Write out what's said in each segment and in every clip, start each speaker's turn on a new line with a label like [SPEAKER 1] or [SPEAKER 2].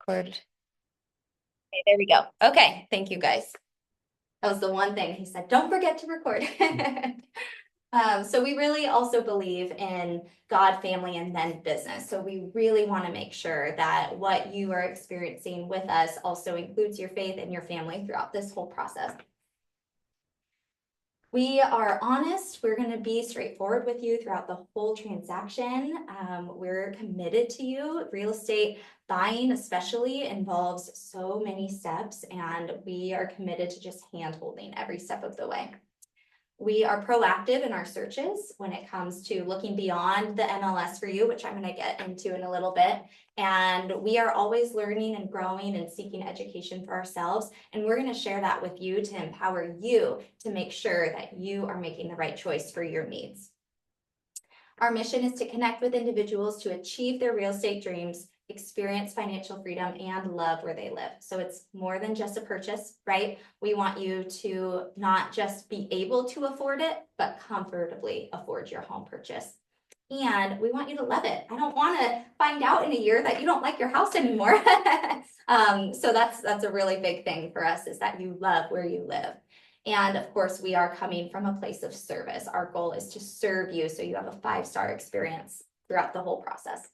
[SPEAKER 1] Record. Okay, there we go. Okay, thank you guys. That was the one thing he said, don't forget to record. So we really also believe in God, family, and then business. So we really want to make sure that what you are experiencing with us also includes your faith and your family throughout this whole process. We are honest. We're going to be straightforward with you throughout the whole transaction. We're committed to you. Real estate buying especially involves so many steps, and we are committed to just hand-holding every step of the way. We are proactive in our searches when it comes to looking beyond the MLS for you, which I'm going to get into in a little bit. And we are always learning and growing and seeking education for ourselves. And we're going to share that with you to empower you to make sure that you are making the right choice for your needs. Our mission is to connect with individuals to achieve their real estate dreams, experience financial freedom, and love where they live. So it's more than just a purchase, right? We want you to not just be able to afford it, but comfortably afford your home purchase. And we want you to love it. I don't want to find out in a year that you don't like your house anymore. So that's a really big thing for us, is that you love where you live. And of course, we are coming from a place of service. Our goal is to serve you so you have a 5-star experience throughout the whole process.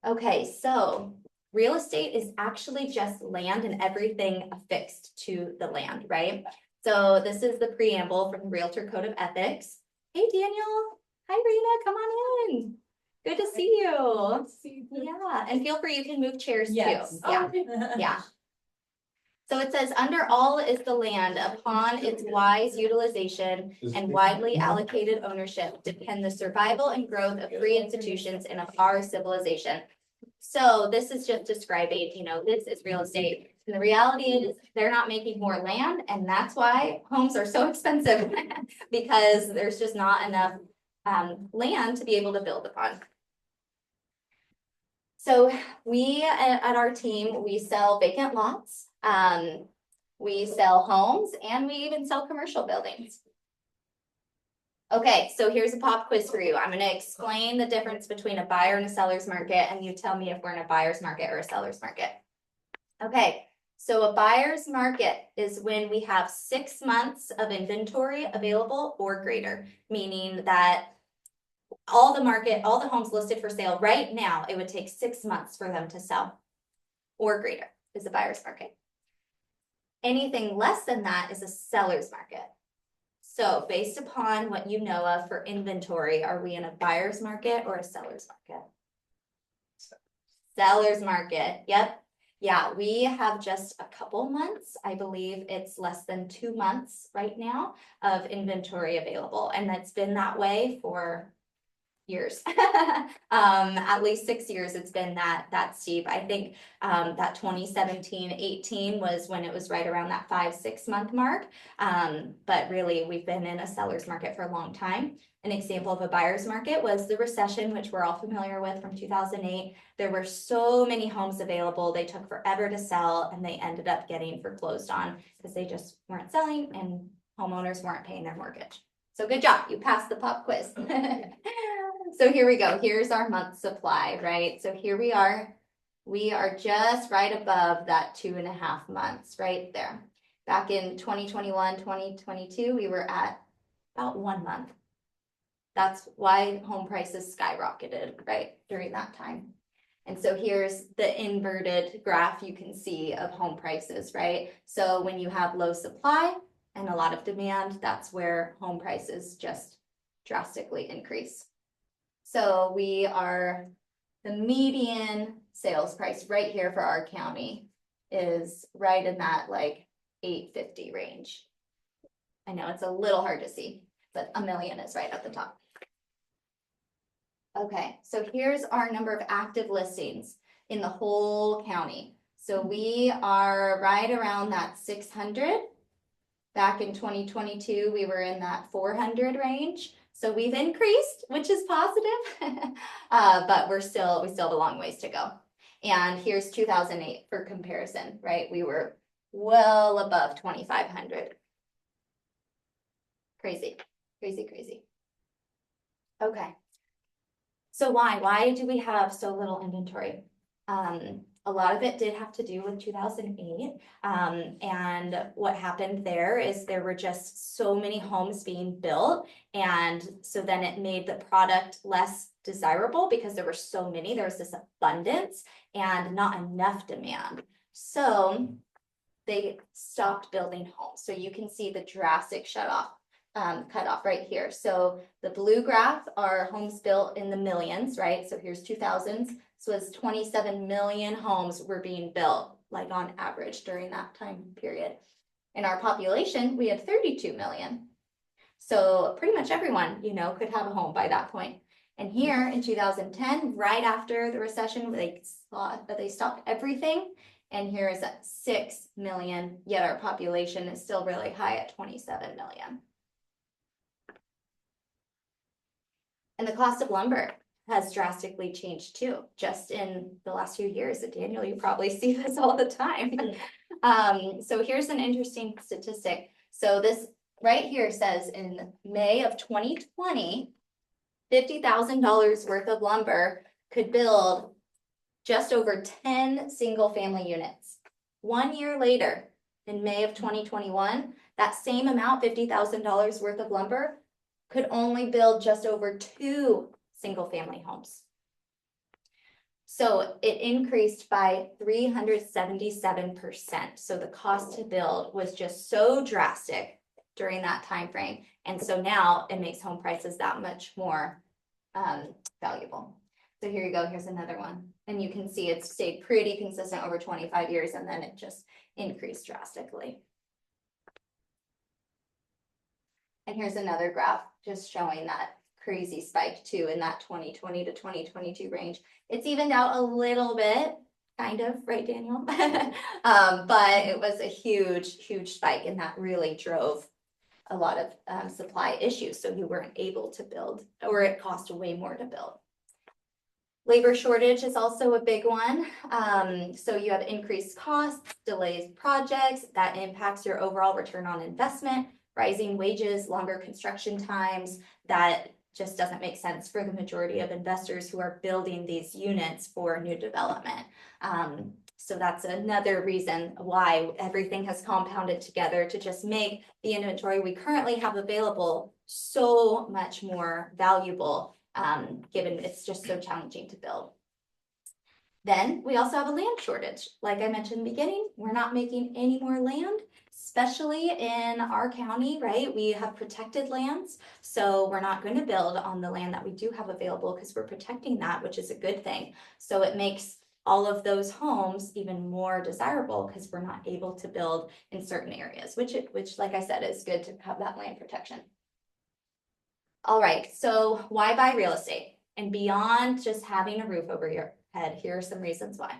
[SPEAKER 1] Okay, so real estate is actually just land and everything affixed to the land, right? So this is the preamble from the Realtor Code of Ethics. Hey, Daniel. Hi, Rena. Come on in. Good to see you. Yeah, and feel free, you can move chairs too. Yeah, yeah. So it says, under all is the land, upon its wise utilization and widely allocated ownership depend the survival and growth of free institutions and of our civilization. So this is just describing, this is real estate. And the reality is they're not making more land, and that's why homes are so expensive because there's just not enough land to be able to build upon. So we at our team, we sell vacant lots. We sell homes, and we even sell commercial buildings. Okay, so here's a pop quiz for you. I'm going to explain the difference between a buyer and a seller's market, and you tell me if we're in a buyer's market or a seller's market. Okay, so a buyer's market is when we have 6 months of inventory available or greater, meaning that all the homes listed for sale right now, it would take 6 months for them to sell, or greater is a buyer's market. Anything less than that is a seller's market. So based upon what you know of for inventory, are we in a buyer's market or a seller's market? Seller's market, yep. Yeah, we have just a couple months. I believe it's less than 2 months right now of inventory available. And that's been that way for years. At least 6 years it's been that steep. I think that 2017-18 was when it was right around that 5-6 month mark. But really we've been in a seller's market for a long time. An example of a buyer's market was the recession, which we're all familiar with, from 2008. There were so many homes available. They took forever to sell, and they ended up getting foreclosed on because they just weren't selling and homeowners weren't paying their mortgage. So good job, you passed the pop quiz. So here we go. Here's our month supply, right? So here we are. We are just right above that 2.5 months right there. Back in 2021, 2022, we were at about 1 month. That's why home prices skyrocketed, right, during that time. And so here's the inverted graph you can see of home prices, right? So when you have low supply and a lot of demand, that's where home prices just drastically increase. So we are, the median sales price right here for our county is right in that like $850 range. I know it's a little hard to see, but $1 million is right at the top. Okay, so here's our number of active listings in the whole county. So we are right around that 600. Back in 2022, we were in that 400 range. So we've increased, which is positive, but we still have a long ways to go. And here's 2008 for comparison, right? We were well above 2,500. Crazy, crazy, crazy. Okay. So why do we have so little inventory? A lot of it did have to do with 2008. And what happened there is there were just so many homes being built. And so then it made the product less desirable because there were so many, there was this abundance and not enough demand. So they stopped building homes. So you can see the drastic cut off right here. So the blue graph are homes built in the millions, right? So here's 2000s. So it's 27 million homes were being built, like on average during that time period. In our population, we had 32 million. So pretty much everyone, could have a home by that point. And here in 2010, right after the recession, they thought that they stopped everything. And here is at 6 million, yet our population is still really high at 27 million. And the cost of lumber has drastically changed too, just in the last few years. Daniel, you probably see this all the time. So here's an interesting statistic. So this right here says in May of 2020, $50,000 worth of lumber could build just over 10 single family units. 1 year later, in May of 2021, that same amount, $50,000 worth of lumber, could only build just over 2 single family homes. So it increased by 377%. So the cost to build was just so drastic during that time frame. And so now it makes home prices that much more valuable. So here you go, here's another one. And you can see it's stayed pretty consistent over 25 years, and then it just increased drastically. And here's another graph just showing that crazy spike too in that 2020 to 2022 range. It's evened out a little bit, kind of, right, Daniel? But it was a huge spike, and that really drove a lot of supply issues. So you weren't able to build, or it cost way more to build. Labor shortage is also a big one. So you have increased costs, delays projects, that impacts your overall return on investment, rising wages, longer construction times. That just doesn't make sense for the majority of investors who are building these units for new development. So that's another reason why everything has compounded together to just make the inventory we currently have available so much more valuable, given it's just so challenging to build. Then we also have a land shortage. Like I mentioned in the beginning, we're not making any more land, especially in our county, right? We have protected lands, so we're not going to build on the land that we do have available because we're protecting that, which is a good thing. So it makes all of those homes even more desirable because we're not able to build in certain areas, which like I said, is good to have that land protection. All right, so why buy real estate? And beyond just having a roof over your head, here are some reasons why.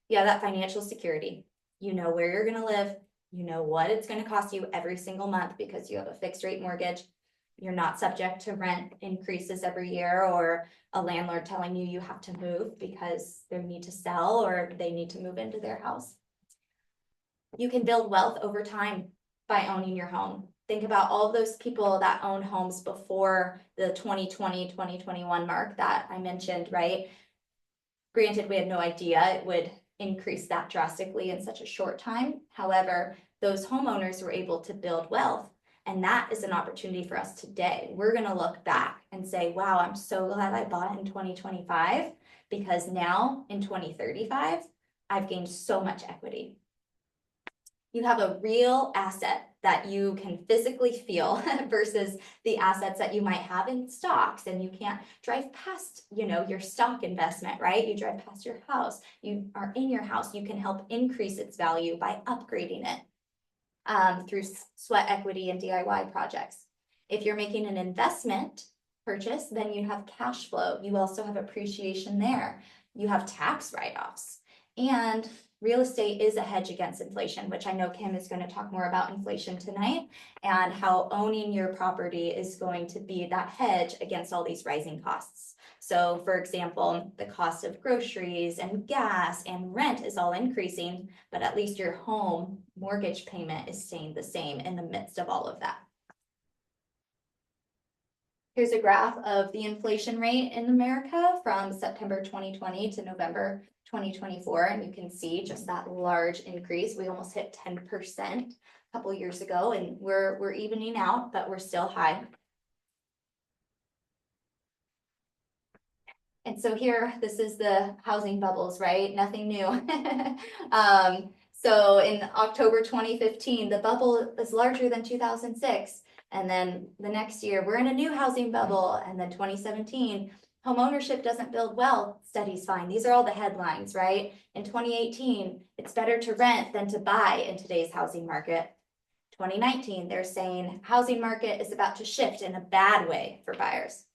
[SPEAKER 1] You have that financial security. You know where you're gonna live. You know what it's gonna cost you every single month because you have a fixed rate mortgage. You're not subject to rent increases every year or a landlord telling you have to move because they need to sell or they need to move into their house. You can build wealth over time by owning your home. Think about all of those people that own homes before the 2020, 2021 mark that I mentioned, right? Granted, we had no idea it would increase that drastically in such a short time. However, those homeowners were able to build wealth. And that is an opportunity for us today. We're going to look back and say, wow, I'm so glad I bought in 2025 because now in 2035, I've gained so much equity. You have a real asset that you can physically feel versus the assets that you might have in stocks, and you can't drive past, your stock investment, right? You drive past your house, you are in your house, you can help increase its value by upgrading it through sweat equity and DIY projects. If you're making an investment purchase, then you have cash flow. You also have appreciation there. You have tax write-offs, and real estate is a hedge against inflation, which I know Kim is going to talk more about inflation tonight and how owning your property is going to be that hedge against all these rising costs. So for example, the cost of groceries and gas and rent is all increasing, but at least your home mortgage payment is staying the same in the midst of all of that. Here's a graph of the inflation rate in America from September 2020 to November 2024, and you can see just that large increase. We almost hit 10% a couple years ago, and we're evening out, but we're still high. And so here, this is the housing bubbles, right? Nothing new. So in October 2015, the bubble is larger than 2006. And then the next year, we're in a new housing bubble. And then 2017, home ownership doesn't build wealth, steady's fine. These are all the headlines, right? In 2018, it's better to rent than to buy in today's housing market. 2019, they're saying housing market is about to shift in a bad way for buyers.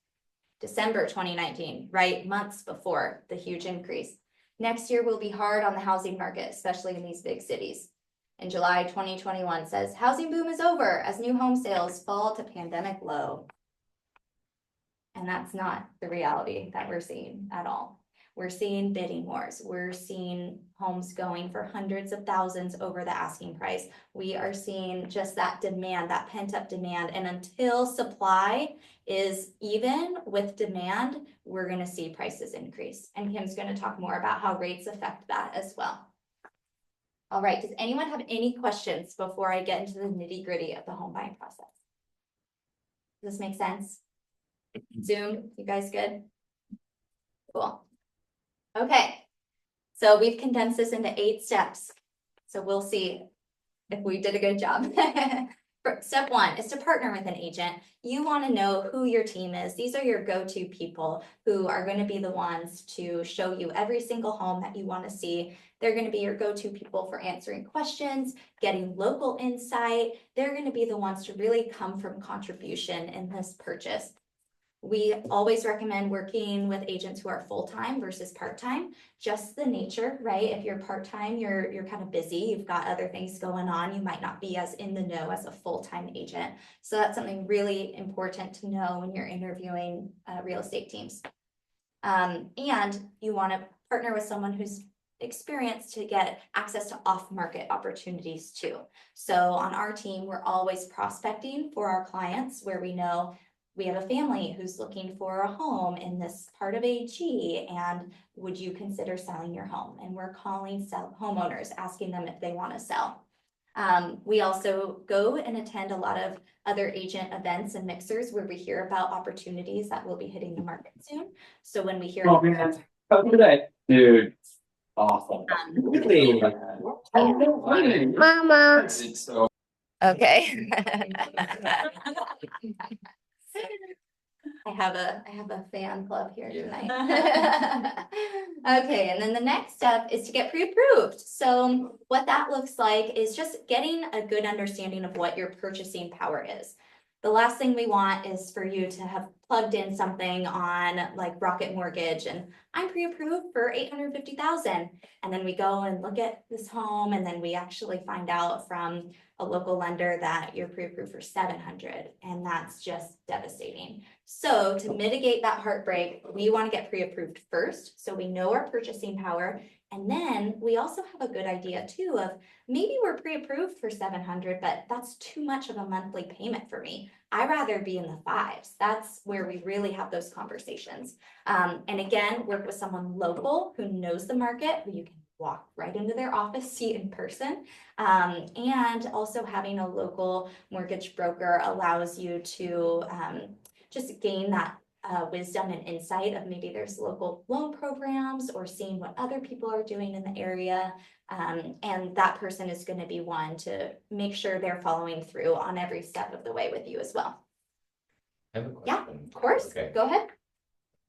[SPEAKER 1] December 2019, right? Months before the huge increase. Next year will be hard on the housing market, especially in these big cities. In July 2021 says housing boom is over as new home sales fall to pandemic low. And that's not the reality that we're seeing at all. We're seeing bidding wars. We're seeing homes going for hundreds of thousands over the asking price. We are seeing just that demand, that pent up demand. And until supply is even with demand, we're going to see prices increase. And Kim's going to talk more about how rates affect that as well. All right, does anyone have any questions before I get into the nitty gritty of the home buying process? Does this make sense? Zoom, you guys good? Cool. Okay, so we've condensed this into 8 steps. So we'll see if we did a good job. Step 1 is to partner with an agent. You want to know who your team is. These are your go-to people who are going to be the ones to show you every single home that you want to see. They're going to be your go-to people for answering questions, getting local insight. They're going to be the ones to really come from contribution in this purchase. We always recommend working with agents who are full-time versus part-time, just the nature, right? If you're part-time, you're kind of busy, you've got other things going on, you might not be as in the know as a full-time agent. So that's something really important to know when you're interviewing real estate teams. And you want to partner with someone who's experienced to get access to off-market opportunities too. So on our team, we're always prospecting for our clients where we know we have a family who's looking for a home in this part of AG, and would you consider selling your home? And we're calling homeowners, asking them if they want to sell. We also go and attend a lot of other agent events and mixers where we hear about opportunities that will be hitting the market soon. So when we hear,
[SPEAKER 2] dude, awesome.
[SPEAKER 3] Mama.
[SPEAKER 1] Okay. I have a fan club here tonight. Okay, and then the next step is to get pre-approved. So what that looks like is just getting a good understanding of what your purchasing power is. The last thing we want is for you to have plugged in something on like Rocket Mortgage and I'm pre-approved for $850,000. And then we go and look at this home and then we actually find out from a local lender that you're pre-approved for $700,000, and that's just devastating. So to mitigate that heartbreak, we want to get pre-approved first so we know our purchasing power. And then we also have a good idea too of maybe we're pre-approved for $700,000, but that's too much of a monthly payment for me. I'd rather be in the 5s. That's where we really have those conversations. And again, work with someone local who knows the market, who you can walk right into their office, see in person. And also having a local mortgage broker allows you to just gain that wisdom and insight of maybe there's local loan programs or seeing what other people are doing in the area. And that person is going to be one to make sure they're following through on every step of the way with you as well.
[SPEAKER 2] I have a question.
[SPEAKER 1] Yeah, of course.
[SPEAKER 2] Okay.
[SPEAKER 1] Go ahead.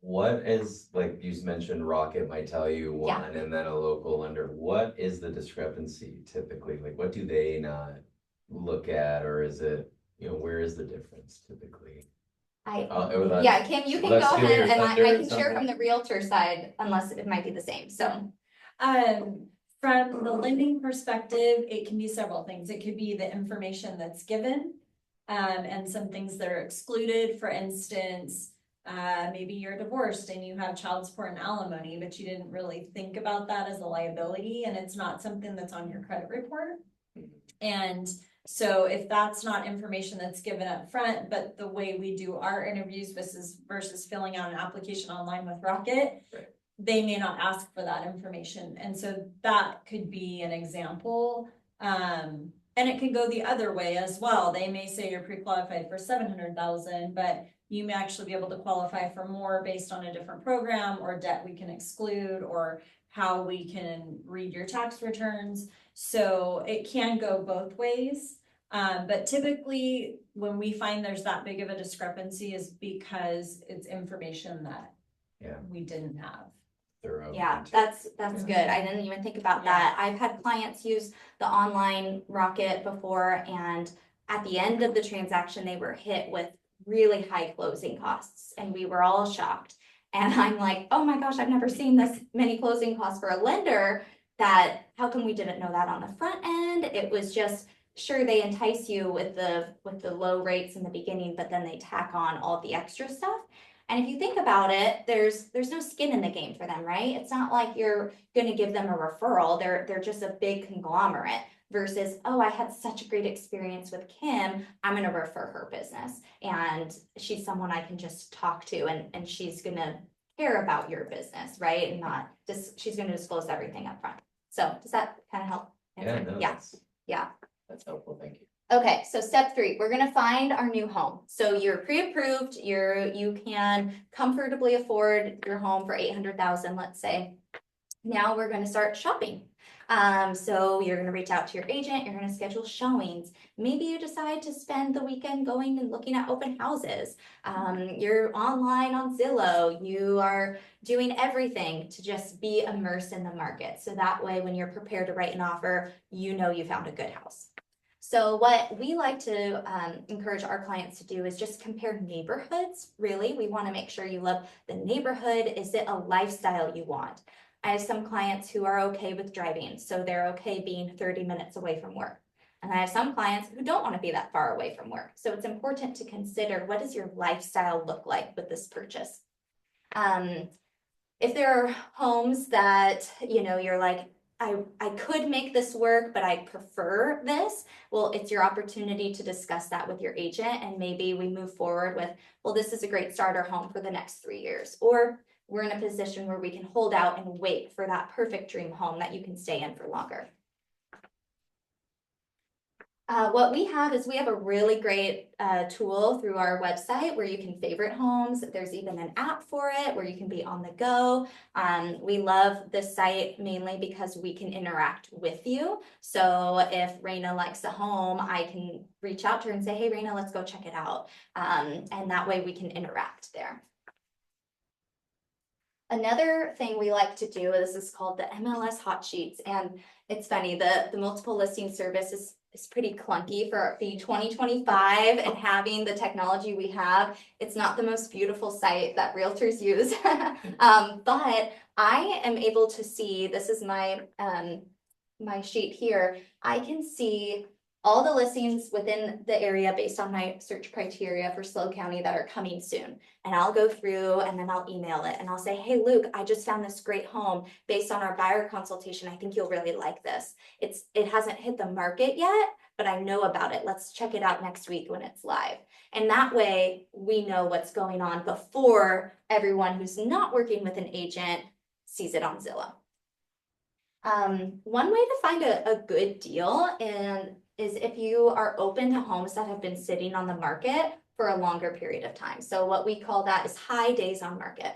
[SPEAKER 2] What is, like you mentioned, Rocket might tell you one and then a local lender. What is the discrepancy typically? Like, what do they not look at, or is it, where is the difference typically?
[SPEAKER 1] Yeah, Kim, you can go ahead and I can share from the realtor side, unless it might be the same. So,
[SPEAKER 4] from the lending perspective, it can be several things. It could be the information that's given, and some things that are excluded. For instance, maybe you're divorced and you have child support and alimony, but you didn't really think about that as a liability, and it's not something that's on your credit report. And so if that's not information that's given up front, but the way we do our interviews versus filling out an application online with Rocket, they may not ask for that information. And so that could be an example. And it could go the other way as well. They may say you're pre-qualified for 700,000, but you may actually be able to qualify for more based on a different program or debt we can exclude or how we can read your tax returns. So it can go both ways. But typically when we find there's that big of a discrepancy is because it's information that we didn't have.
[SPEAKER 2] Thorough.
[SPEAKER 1] Yeah, that's good. I didn't even think about that. I've had clients use the online Rocket before, and at the end of the transaction, they were hit with really high closing costs, and we were all shocked. And I'm like, oh my gosh, I've never seen this many closing costs for a lender. That how come we didn't know that on the front end? It was just sure they entice you with the low rates in the beginning, but then they tack on all the extra stuff. And if you think about it, there's no skin in the game for them, right? It's not like you're gonna give them a referral. They're just a big conglomerate versus, oh, I had such a great experience with Kim, I'm gonna refer her business. And she's someone I can just talk to and she's gonna care about your business, right? And not just, she's gonna disclose everything up front. So does that kind of help?
[SPEAKER 2] Yeah, no,
[SPEAKER 1] Yeah.
[SPEAKER 2] that's helpful, thank you.
[SPEAKER 1] Okay, so step 3, we're gonna find our new home. So you're pre-approved, you can comfortably afford your home for 800,000, let's say. Now we're gonna start shopping. So you're gonna reach out to your agent, you're gonna schedule showings. Maybe you decide to spend the weekend going and looking at open houses. You're online on Zillow, you are doing everything to just be immersed in the market. So that way, when you're prepared to write an offer, you know you found a good house. So what we like to encourage our clients to do is just compare neighborhoods, really. We want to make sure you love the neighborhood. Is it a lifestyle you want? I have some clients who are okay with driving, so they're okay being 30 minutes away from work. And I have some clients who don't want to be that far away from work. So it's important to consider, what does your lifestyle look like with this purchase? If there are homes that, you're like, I could make this work, but I prefer this. Well, it's your opportunity to discuss that with your agent, and maybe we move forward with, well, this is a great starter home for the next 3 years. Or we're in a position where we can hold out and wait for that perfect dream home that you can stay in for longer. What we have is we have a really great tool through our website where you can favorite homes. There's even an app for it where you can be on the go. We love this site mainly because we can interact with you. So if Raina likes a home, I can reach out to her and say, hey, Raina, let's go check it out. And that way we can interact there. Another thing we like to do, this is called the MLS hot sheets. And it's funny, the multiple listing service is pretty clunky for the 2025 and having the technology we have. It's not the most beautiful site that realtors use. But I am able to see, this is my my sheet here. I can see all the listings within the area based on my search criteria for SLO County that are coming soon. And I'll go through and then I'll email it and I'll say, hey, Luke, I just found this great home based on our buyer consultation. I think you'll really like this. It hasn't hit the market yet, but I know about it. Let's check it out next week when it's live. And that way we know what's going on before everyone who's not working with an agent sees it on Zillow. One way to find a good deal is if you are open to homes that have been sitting on the market for a longer period of time. So what we call that is high days on market.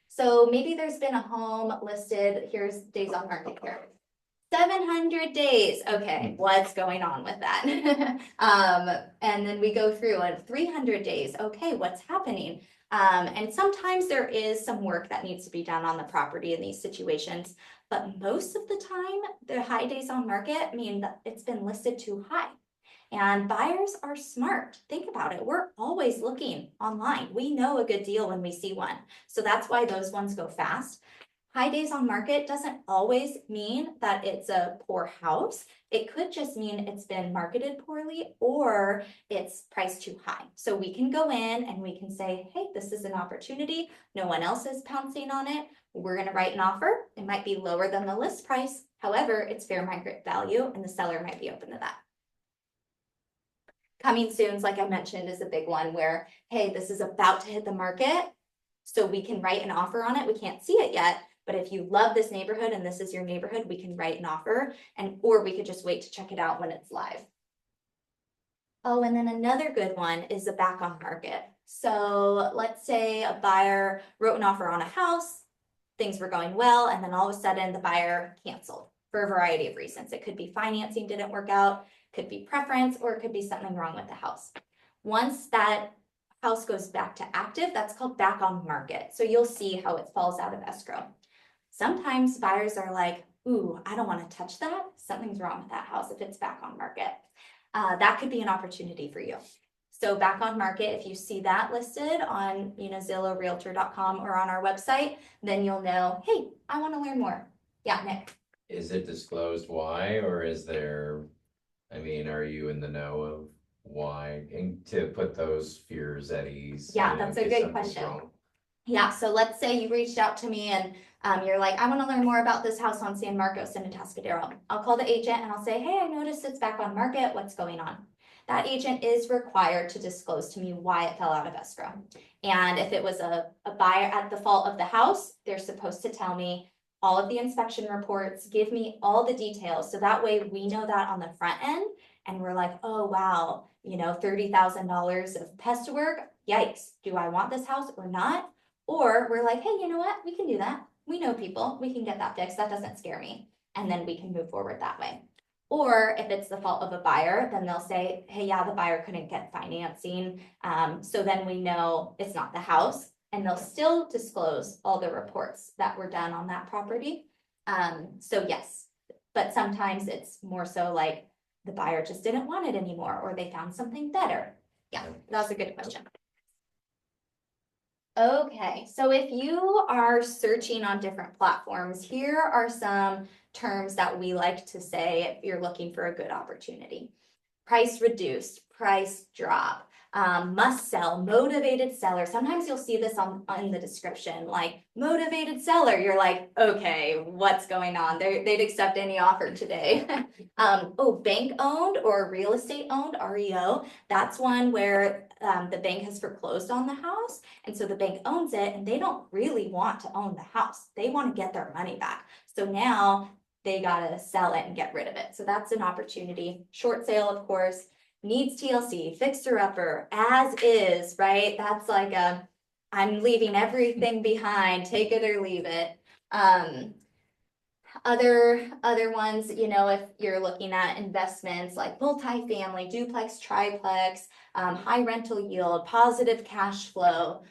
[SPEAKER 1] So maybe there's been a home listed, here's days on market here. 700 days, okay, what's going on with that? And then we go through and 300 days, okay, what's happening? And sometimes there is some work that needs to be done on the property in these situations. But most of the time, the high days on market mean that it's been listed too high. And buyers are smart. Think about it. We're always looking online. We know a good deal when we see one. So that's why those ones go fast. High days on market doesn't always mean that it's a poor house. It could just mean it's been marketed poorly or it's priced too high. So we can go in and we can say, hey, this is an opportunity. No one else is pouncing on it. We're going to write an offer. It might be lower than the list price. However, it's fair market value and the seller might be open to that. Coming soon, like I mentioned, is a big one where, hey, this is about to hit the market. So we can write an offer on it. We can't see it yet, But if you love this neighborhood and this is your neighborhood, we can write an offer, or we could just wait to check it out when it's live. Oh, and then another good one is the back on market. So let's say a buyer wrote an offer on a house, things were going well, and then all of a sudden the buyer canceled for a variety of reasons. It could be financing didn't work out, could be preference, or it could be something wrong with the house. Once that house goes back to active, that's called back on market. So you'll see how it falls out of escrow. Sometimes buyers are like, ooh, I don't want to touch that. Something's wrong with that house if it's back on market. That could be an opportunity for you. So back on market, if you see that listed on, Zillow, Realtor.com, or on our website, then you'll know, hey, I want to learn more. Yeah, Nick.
[SPEAKER 2] Is it disclosed why, or is there, I mean, are you in the know of why, and to put those fears at ease?
[SPEAKER 1] Yeah,
[SPEAKER 2] you know,
[SPEAKER 1] that's a
[SPEAKER 2] in case
[SPEAKER 1] good
[SPEAKER 2] something's
[SPEAKER 1] question.
[SPEAKER 2] wrong?
[SPEAKER 1] Yeah, so let's say you reached out to me and you're like, I want to learn more about this house on San Marcos in Atascadero. I'll call the agent and I'll say, hey, I noticed it's back on market. What's going on? That agent is required to disclose to me why it fell out of escrow. And if it was a buyer at the fault of the house, they're supposed to tell me all of the inspection reports, give me all the details. So that way we know that on the front end and we're like, oh, wow, $30,000 of pest work. Yikes. Do I want this house or not? Or we're like, hey, you know what? We can do that. We know people. We can get that fixed. That doesn't scare me. And then we can move forward that way. Or if it's the fault of a buyer, then they'll say, hey, yeah, the buyer couldn't get financing. So then we know it's not the house, and they'll still disclose all the reports that were done on that property. So yes, but sometimes it's more so like the buyer just didn't want it anymore, or they found something better. Yeah, that's a good question. Okay, so if you are searching on different platforms, here are some terms that we like to say if you're looking for a good opportunity. Price reduced, price drop, must sell, motivated seller. Sometimes you'll see this in the description, like motivated seller. You're like, okay, what's going on? They'd accept any offer today. Bank owned or real estate owned, REO. That's one where the bank has foreclosed on the house. And so the bank owns it and they don't really want to own the house. They want to get their money back. So now they gotta sell it and get rid of it. So that's an opportunity. Short sale, of course, needs TLC, fixer upper, as is, right? That's like I'm leaving everything behind, take it or leave it. Other ones, if you're looking at investments like multifamily, duplex, triplex, high rental yield, positive cash flow,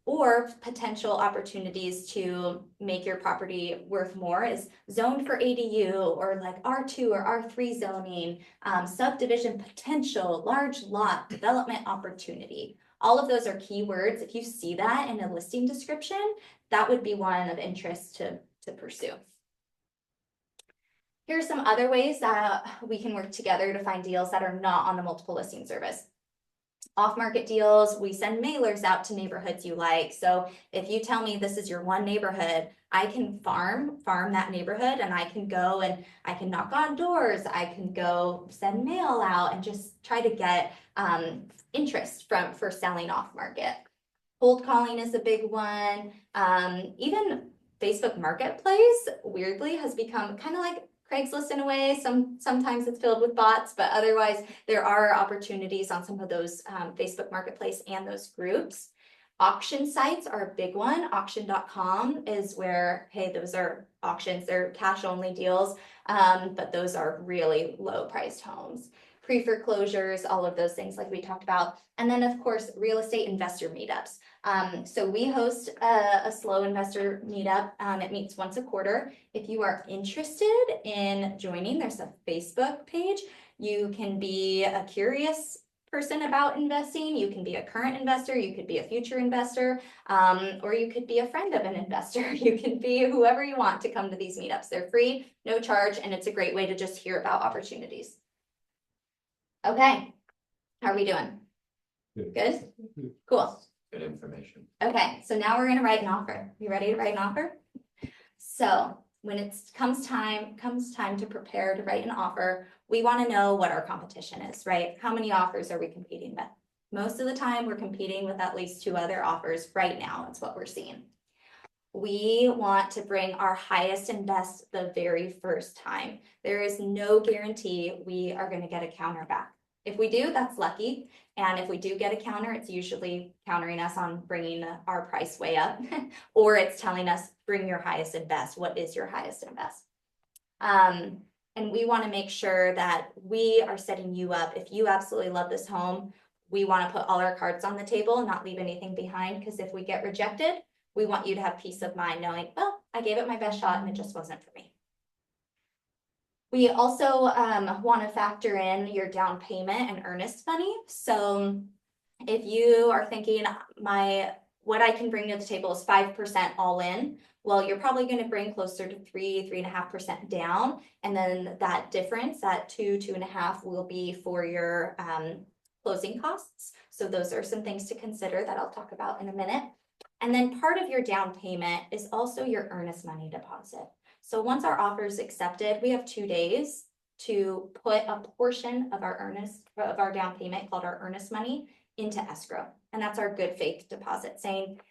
[SPEAKER 1] or potential opportunities to make your property worth more is zoned for ADU or like R2 or R3 zoning, subdivision potential, large lot, development opportunity. All of those are keywords. If you see that in a listing description, that would be one of interest to pursue. Here are some other ways that we can work together to find deals that are not on the multiple listing service. Off-market deals, we send mailers out to neighborhoods you like. So if you tell me this is your one neighborhood, I can farm that neighborhood, and I can go and I can knock on doors. I can go send mail out and just try to get interest for selling off-market. Cold calling is a big one. Even Facebook Marketplace, weirdly, has become kind of like Craigslist in a way. Sometimes it's filled with bots, but otherwise there are opportunities on some of those Facebook Marketplace and those groups. Auction sites are a big one. Auction.com is where, hey, those are auctions, they're cash only deals, but those are really low priced homes. Pre-foreclosures, all of those things like we talked about. And then of course, real estate investor meetups. So we host a slow investor meetup. It meets once a quarter. If you are interested in joining, there's a Facebook page. You can be a curious person about investing. You can be a current investor. You could be a future investor, or you could be a friend of an investor. You can be whoever you want to come to these meetups. They're free, no charge, and it's a great way to just hear about opportunities. Okay, how are we doing? Good? Cool.
[SPEAKER 2] Good information.
[SPEAKER 1] Okay, so now we're gonna write an offer. You ready to write an offer? So when it comes time to prepare to write an offer, we want to know what our competition is, right? How many offers are we competing with? Most of the time we're competing with at least 2 other offers right now. That's what we're seeing. We want to bring our highest and best the very first time. There is no guarantee we are going to get a counter back. If we do, that's lucky. And if we do get a counter, it's usually countering us on bringing our price way up, or it's telling us, bring your highest and best. What is your highest and best? And we want to make sure that we are setting you up. If you absolutely love this home, we want to put all our cards on the table and not leave anything behind, because if we get rejected, we want you to have peace of mind knowing, well, I gave it my best shot and it just wasn't for me. We also want to factor in your down payment and earnest money. So if you are thinking what I can bring to the table is 5% all in, well, you're probably going to bring closer to 3.5% down. And then that difference, that 2.5 will be for your closing costs. So those are some things to consider that I'll talk about in a minute. And then part of your down payment is also your earnest money deposit. So once our offer is accepted, we have 2 days to put a portion of our down payment, called our earnest money, into escrow. And that's our good faith deposit, saying,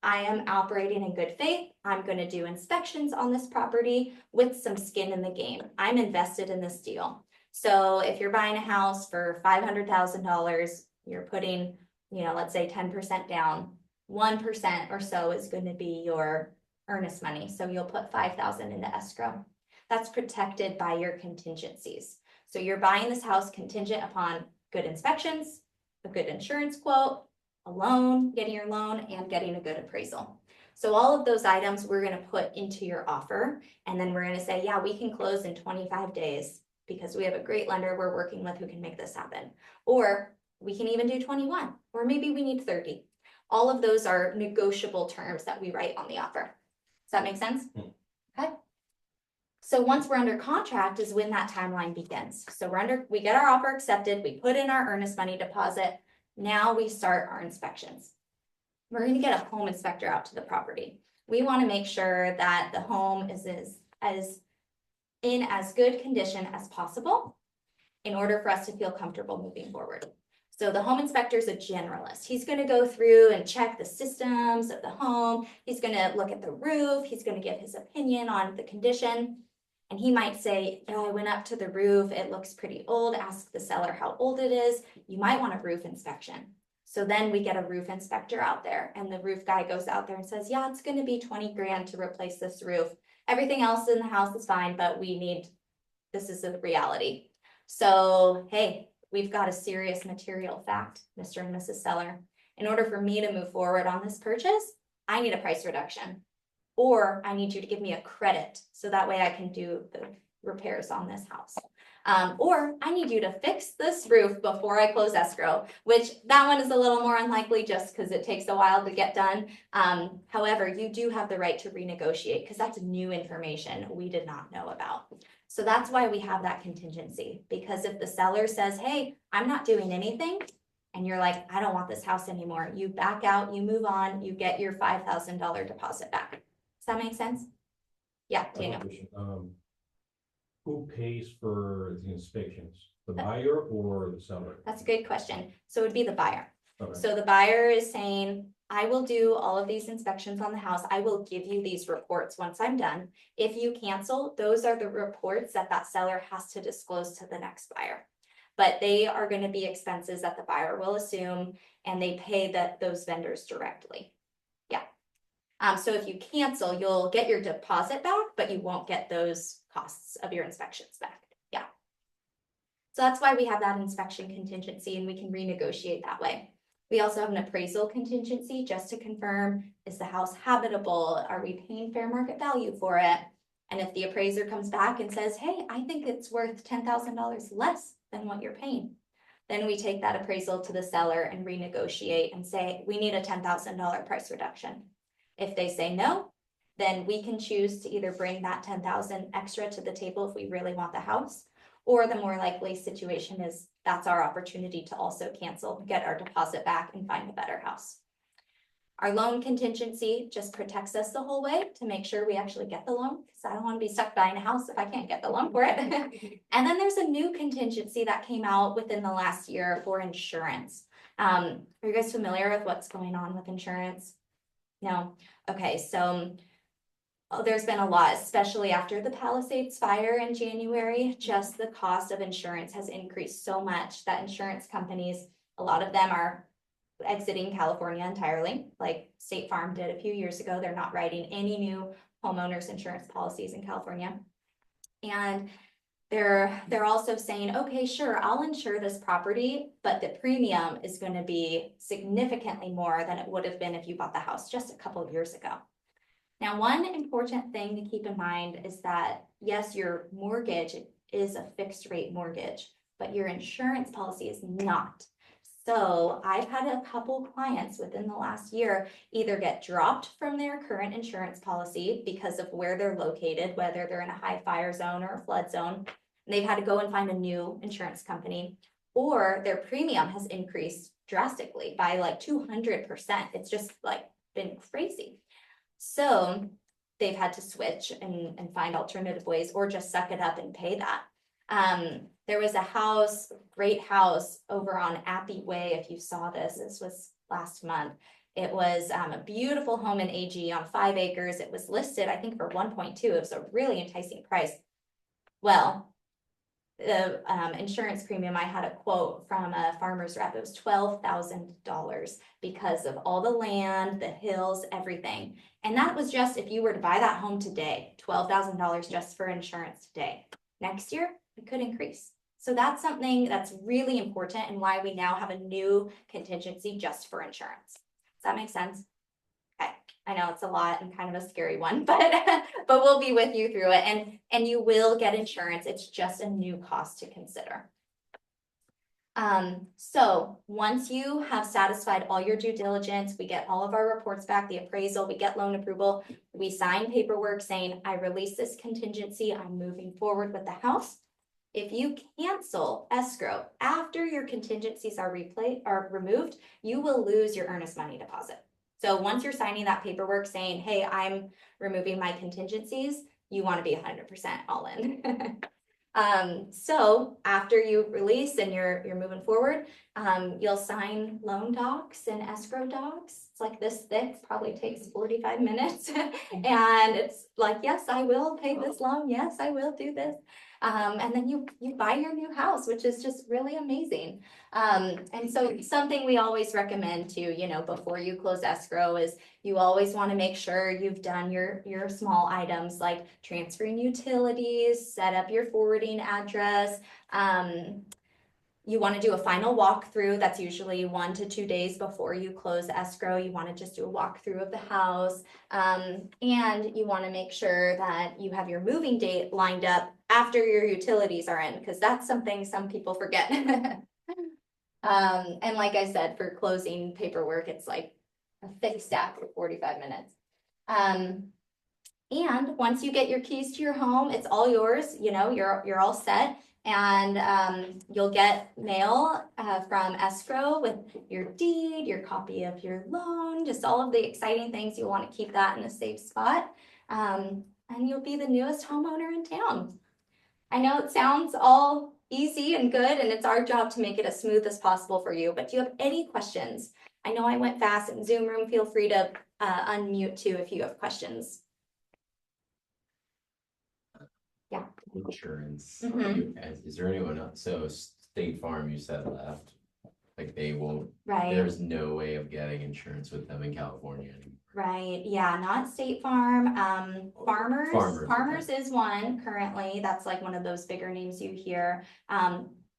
[SPEAKER 1] I am operating in good faith. I'm going to do inspections on this property with some skin in the game. I'm invested in this deal. So if you're buying a house for $500,000, you're putting, let's say 10% down, 1% or so is going to be your earnest money. So you'll put $5,000 into escrow. That's protected by your contingencies. So you're buying this house contingent upon good inspections, a good insurance quote, a loan, getting your loan, and getting a good appraisal. So all of those items we're going to put into your offer. And then we're going to say, yeah, we can close in 25 days because we have a great lender we're working with who can make this happen. Or we can even do 21, or maybe we need 30. All of those are negotiable terms that we write on the offer. Does that make sense? Okay. So once we're under contract is when that timeline begins. So we get our offer accepted, we put in our earnest money deposit. Now we start our inspections. We're going to get a home inspector out to the property. We want to make sure that the home is in as good condition as possible in order for us to feel comfortable moving forward. So the home inspector is a generalist. He's going to go through and check the systems of the home. He's going to look at the roof. He's going to give his opinion on the condition. And he might say, oh, I went up to the roof. It looks pretty old. Ask the seller how old it is. You might want a roof inspection. So then we get a roof inspector out there, and the roof guy goes out there and says, yeah, it's going to be 20 grand to replace this roof. Everything else in the house is fine, but this is a reality. So, hey, we've got a serious material fact, Mr. and Mrs. Seller. In order for me to move forward on this purchase, I need a price reduction, or I need you to give me a credit so that way I can do the repairs on this house. Or I need you to fix this roof before I close escrow, which that one is a little more unlikely just because it takes a while to get done. However, you do have the right to renegotiate because that's new information we did not know about. So that's why we have that contingency, because if the seller says, hey, I'm not doing anything, and you're like, I don't want this house anymore, you back out, you move on, you get your $5,000 deposit back. Does that make sense? Yeah, Daniel.
[SPEAKER 5] Who pays for the inspections, the buyer or the seller?
[SPEAKER 1] That's a good question. So it would be the buyer.
[SPEAKER 5] Okay.
[SPEAKER 1] So the buyer is saying, I will do all of these inspections on the house. I will give you these reports once I'm done. If you cancel, those are the reports that seller has to disclose to the next buyer. But they are going to be expenses that the buyer will assume, and they pay those vendors directly. Yeah. So if you cancel, you'll get your deposit back, but you won't get those costs of your inspections back. Yeah. So that's why we have that inspection contingency, and we can renegotiate that way. We also have an appraisal contingency just to confirm, is the house habitable? Are we paying fair market value for it? And if the appraiser comes back and says, hey, I think it's worth $10,000 less than what you're paying, then we take that appraisal to the seller and renegotiate and say, we need a $10,000 price reduction. If they say no, then we can choose to either bring that $10,000 extra to the table if we really want the house, or the more likely situation is that's our opportunity to also cancel, get our deposit back, and find a better house. Our loan contingency just protects us the whole way to make sure we actually get the loan, because I don't want to be stuck buying a house if I can't get the loan for it. And then there's a new contingency that came out within the last year for insurance. Are you guys familiar with what's going on with insurance? No? Okay, so Oh, there's been a lot, especially after the Palisades fire in January. Just the cost of insurance has increased so much that insurance companies, a lot of them are exiting California entirely, like State Farm did a few years ago. They're not writing any new homeowners insurance policies in California. And they're also saying, okay, sure, I'll insure this property, but the premium is going to be significantly more than it would have been if you bought the house just a couple of years ago. Now, one important thing to keep in mind is that, yes, your mortgage is a fixed rate mortgage, but your insurance policy is not. So I've had a couple clients within the last year either get dropped from their current insurance policy because of where they're located, whether they're in a high fire zone or a flood zone, and they've had to go and find a new insurance company, or their premium has increased drastically by like 200%. It's just like been crazy. So they've had to switch and find alternative ways or just suck it up and pay that. There was a house, great house over on Appy Way. If you saw this was last month. It was a beautiful home in AG on 5 acres. It was listed, I think, for 1.2. It was a really enticing price. Well, the insurance premium, I had a quote from a farmer's rep. It was $12,000 because of all the land, the hills, everything. And that was just if you were to buy that home today, $12,000 just for insurance today. Next year, it could increase. So that's something that's really important and why we now have a new contingency just for insurance. Does that make sense? Okay, I know it's a lot and kind of a scary one, but we'll be with you through it, and you will get insurance. It's just a new cost to consider. So once you have satisfied all your due diligence, we get all of our reports back, the appraisal, we get loan approval, we sign paperwork saying, I release this contingency, I'm moving forward with the house. If you cancel escrow after your contingencies are removed, you will lose your earnest money deposit. So once you're signing that paperwork saying, hey, I'm removing my contingencies, you want to be 100% all in. So after you release and you're moving forward, you'll sign loan docs and escrow docs. It's like this thick, probably takes 45 minutes. And it's like, yes, I will pay this loan. Yes, I will do this. And then you buy your new house, which is just really amazing. And so something we always recommend to, before you close escrow is you always want to make sure you've done your small items like transferring utilities, set up your forwarding address. You want to do a final walkthrough. That's usually 1 to 2 days before you close escrow. You want to just do a walkthrough of the house. And you want to make sure that you have your moving date lined up after your utilities are in, because that's something some people forget. And like I said, for closing paperwork, it's like a thick stack for 45 minutes. And once you get your keys to your home, it's all yours. You're all set. And you'll get mail from escrow with your deed, your copy of your loan, just all of the exciting things. You want to keep that in a safe spot. And you'll be the newest homeowner in town. I know it sounds all easy and good, and it's our job to make it as smooth as possible for you. But do you have any questions? I know I went fast in Zoom room. Feel free to unmute too if you have questions. Yeah.
[SPEAKER 2] Insurance.
[SPEAKER 1] Mhm.
[SPEAKER 2] Is there anyone else? So State Farm, you said left. Like they won't.
[SPEAKER 1] Right.
[SPEAKER 2] There's no way of getting insurance with them in California anymore.
[SPEAKER 1] Right. Yeah. Not State Farm. Farmers
[SPEAKER 2] okay.
[SPEAKER 1] is one currently. That's like one of those bigger names you hear.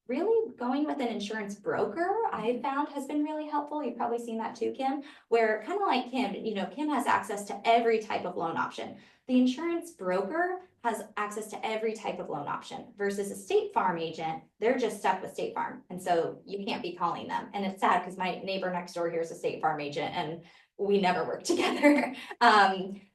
[SPEAKER 1] Really going with an insurance broker, I found has been really helpful. You've probably seen that too, Kim, where kind of like Kim, Kim has access to every type of loan option. The insurance broker has access to every type of loan option versus a State Farm agent. They're just stuck with State Farm. And so you can't be calling them. And it's sad because my neighbor next door here is a State Farm agent and we never work together.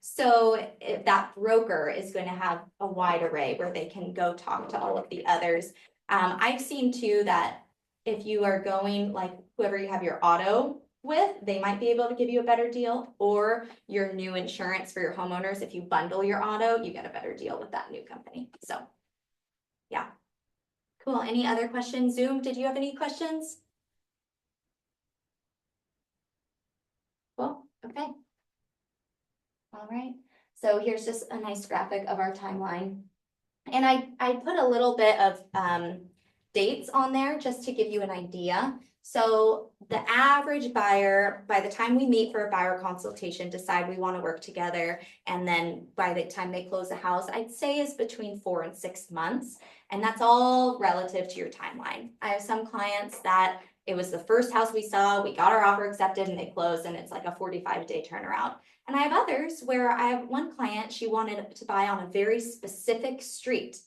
[SPEAKER 1] So if that broker is going to have a wide array where they can go talk to all of the others. I've seen too that if you are going like whoever you have your auto with, they might be able to give you a better deal, or your new insurance for your homeowners. If you bundle your auto, you get a better deal with that new company. So yeah, cool. Any other questions? Zoom, did you have any questions? Cool. Okay. All right. So here's just a nice graphic of our timeline. And I put a little bit of dates on there just to give you an idea. So the average buyer, by the time we meet for a buyer consultation, decide we want to work together, and then by the time they close the house, I'd say is between 4 and 6 months. And that's all relative to your timeline. I have some clients that it was the first house we saw, we got our offer accepted and they closed, and it's like a 45-day turnaround. And I have others where I have one client, she wanted to buy on a very specific street.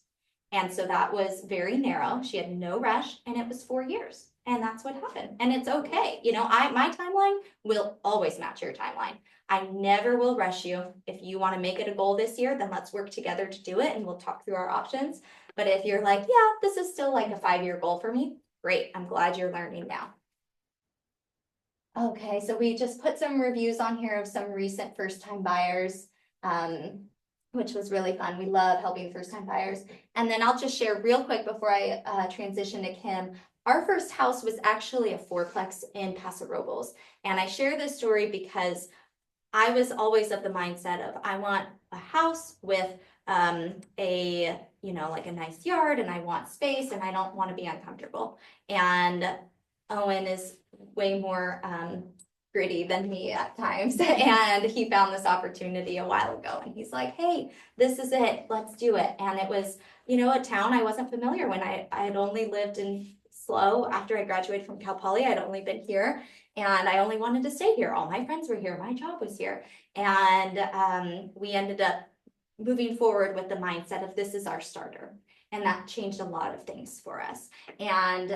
[SPEAKER 1] And so that was very narrow. She had no rush, and it was 4 years. And that's what happened. And it's okay. You know, my timeline will always match your timeline. I never will rush you. If you want to make it a goal this year, then let's work together to do it, and we'll talk through our options. But if you're like, yeah, this is still like a 5-year goal for me, great. I'm glad you're learning now. Okay, so we just put some reviews on here of some recent first-time buyers, which was really fun. We love helping first-time buyers. And then I'll just share real quick before I transition to Kim. Our first house was actually a 4-plex in Paso Robles. And I share this story because I was always of the mindset of I want a house with like a nice yard, and I want space, and I don't want to be uncomfortable. And Owen is way more gritty than me at times. And he found this opportunity a while ago, and he's like, hey, this is it, let's do it. And it was, a town I wasn't familiar when I had only lived in SLO after I graduated from Cal Poly. I'd only been here, and I only wanted to stay here. All my friends were here, my job was here. And we ended up moving forward with the mindset of this is our starter. And that changed a lot of things for us. And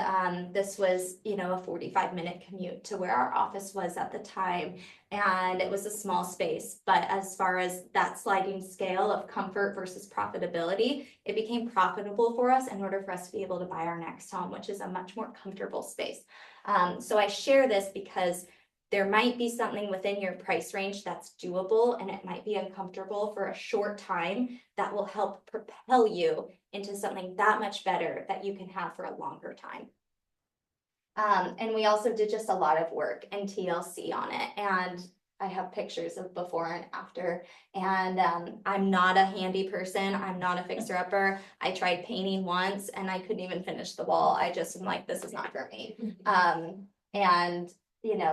[SPEAKER 1] this was, a 45-minute commute to where our office was at the time. And it was a small space. But as far as that sliding scale of comfort versus profitability, it became profitable for us in order for us to be able to buy our next home, which is a much more comfortable space. So I share this because there might be something within your price range that's doable, and it might be uncomfortable for a short time that will help propel you into something that much better that you can have for a longer time. And we also did just a lot of work and TLC on it. And I have pictures of before and after. And I'm not a handy person. I'm not a fixer-upper. I tried painting once and I couldn't even finish the wall. I just am like, this is not for me.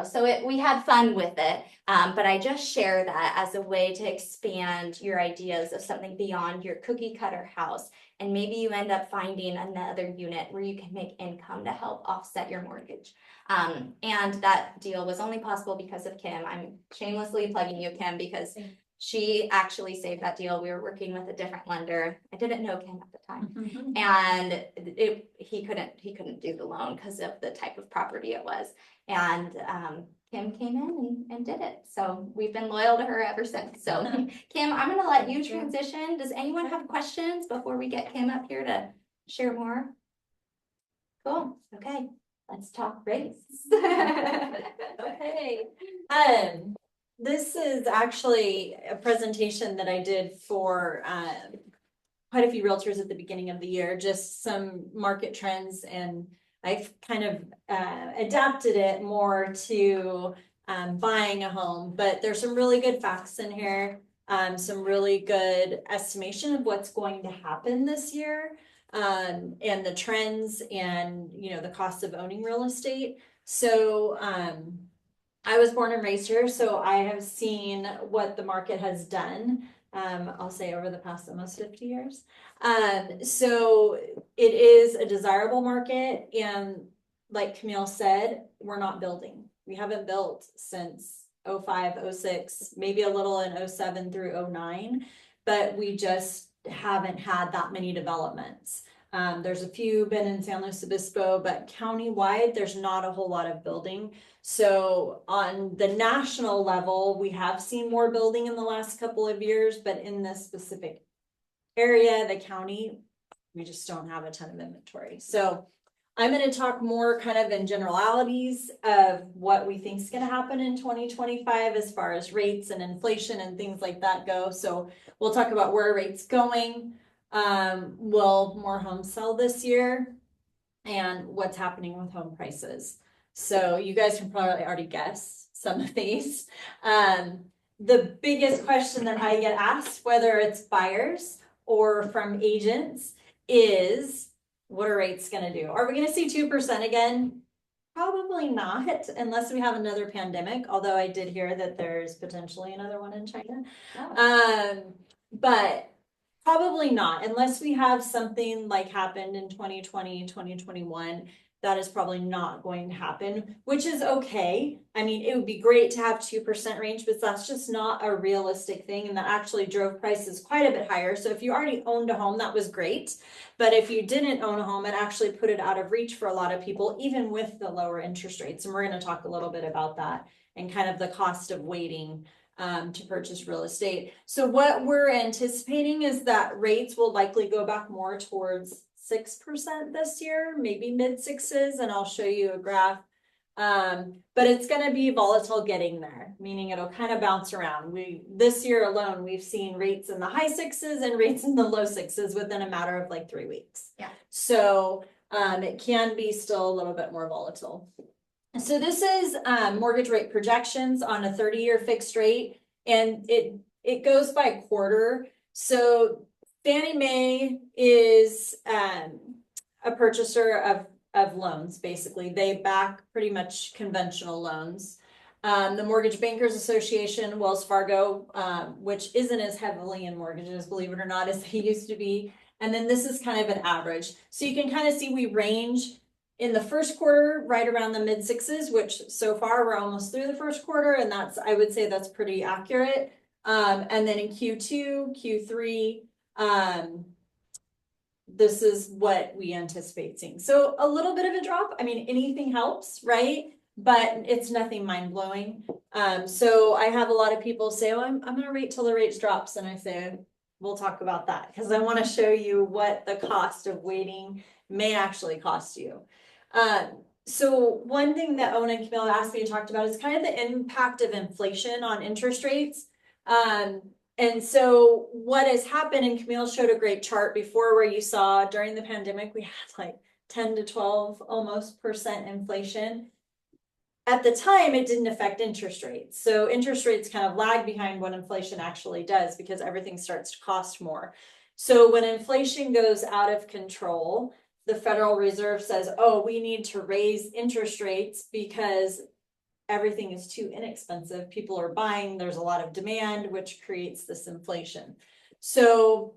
[SPEAKER 1] So we had fun with it, but I just share that as a way to expand your ideas of something beyond your cookie cutter house. And maybe you end up finding another unit where you can make income to help offset your mortgage. And that deal was only possible because of Kim. I'm shamelessly plugging you, Kim, because she actually saved that deal. We were working with a different lender. I didn't know Kim at the time. And he couldn't do the loan because of the type of property it was. And Kim came in and did it. So we've been loyal to her ever since. So Kim, I'm gonna let you transition. Does anyone have questions before we get Kim up here to share more? Cool, okay, let's talk rates.
[SPEAKER 4] Okay. This is actually a presentation that I did for quite a few realtors at the beginning of the year, just some market trends, and I've kind of adapted it more to buying a home, but there's some really good facts in here, some really good estimation of what's going to happen this year, and the trends and, the cost of owning real estate. So I was born and raised here, so I have seen what the market has done. I'll say over the past almost 50 years. So it is a desirable market. And like Camille said, we're not building. We haven't built since 05, 06, maybe a little in 07 through 09, but we just haven't had that many developments. There's a few been in San Luis Obispo, but countywide, there's not a whole lot of building. So on the national level, we have seen more building in the last couple of years, but in this specific area, the county, we just don't have a ton of inventory. So I'm going to talk more kind of in generalities of what we think is going to happen in 2025 as far as rates and inflation and things like that go. So we'll talk about where rates going. Will more homes sell this year, and what's happening with home prices? So you guys can probably already guess some of these. the biggest question that I get asked, whether it's buyers or from agents, is what are rates gonna do? Are we gonna see 2% again? Probably not, unless we have another pandemic, although I did hear that there's potentially another one in China. But probably not, unless we have something like happened in 2020, 2021. That is probably not going to happen, which is okay. I mean, it would be great to have 2% range, but that's just not a realistic thing. And that actually drove prices quite a bit higher. So if you already owned a home, that was great. But if you didn't own a home, it actually put it out of reach for a lot of people, even with the lower interest rates. And we're going to talk a little bit about that and kind of the cost of waiting to purchase real estate. So what we're anticipating is that rates will likely go back more towards 6% this year, maybe mid sixes, and I'll show you a graph. But it's going to be volatile getting there, meaning it'll kind of bounce around. This year alone, we've seen rates in the high sixes and rates in the low sixes within a matter of like 3 weeks.
[SPEAKER 1] Yeah.
[SPEAKER 4] So it can be still a little bit more volatile. So this is mortgage rate projections on a 30-year fixed rate, and it goes by quarter. So Fannie Mae is a purchaser of loans, basically. They back pretty much conventional loans. The Mortgage Bankers Association, Wells Fargo, which isn't as heavily in mortgages, believe it or not, as they used to be. And then this is kind of an average. So you can kind of see we range in the first quarter right around the mid sixes, which so far we're almost through the first quarter, and I would say that's pretty accurate. And then in Q2, Q3, this is what we anticipate seeing. So a little bit of a drop. I mean, anything helps, right? But it's nothing mind-blowing. So I have a lot of people say, oh, I'm gonna wait till the rates drops. And I say, we'll talk about that because I want to show you what the cost of waiting may actually cost you. So one thing that Owen and Camille asked me to talk about is kind of the impact of inflation on interest rates. And so what has happened, and Camille showed a great chart before where you saw during the pandemic, we had like 10 to 12 almost % inflation. At the time, it didn't affect interest rates. So interest rates kind of lag behind what inflation actually does because everything starts to cost more. So when inflation goes out of control, the Federal Reserve says, oh, we need to raise interest rates because everything is too inexpensive. People are buying, there's a lot of demand, which creates this inflation. So